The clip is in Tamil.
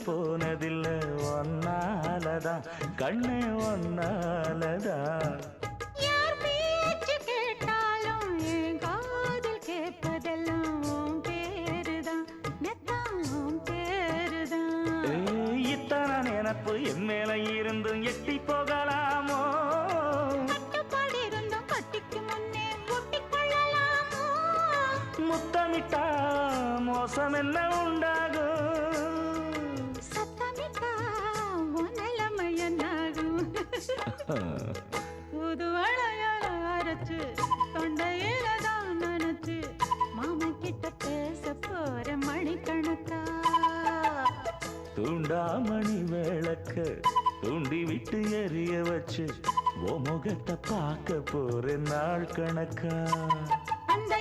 போனதில்ல ஒன்னாலதான் கண்ணே ஒன்னாலதான் யார் பேச்சு கேட்டாலும் என் காதில் கேட்பதெல்லாம் உன் பேருதான் நெத்தான் உன் பேருதான் இத்தனை நினப்பு என் மேல இருந்தும் எட்டி போகலாமோ கட்டுப்பாடு இருந்தும் கட்டிக்கு முன்னே ஒட்டிக் கொள்ளலாமோ முத்தமிட்டா மோசம் என்ன உண்டாகும் சத்தமிட்டா உன் நிலைமை என்னாகும் புது அழையால அரைச்சு தொண்டையில தான் நினைச்சு மாமன் கிட்ட பேச போற மணிக்கணக்கா தூண்டாமணி விளக்க தூண்டி விட்டு எரிய வச்சு ஓ முகத்தை பார்க்க போற நாள் கணக்கா அந்த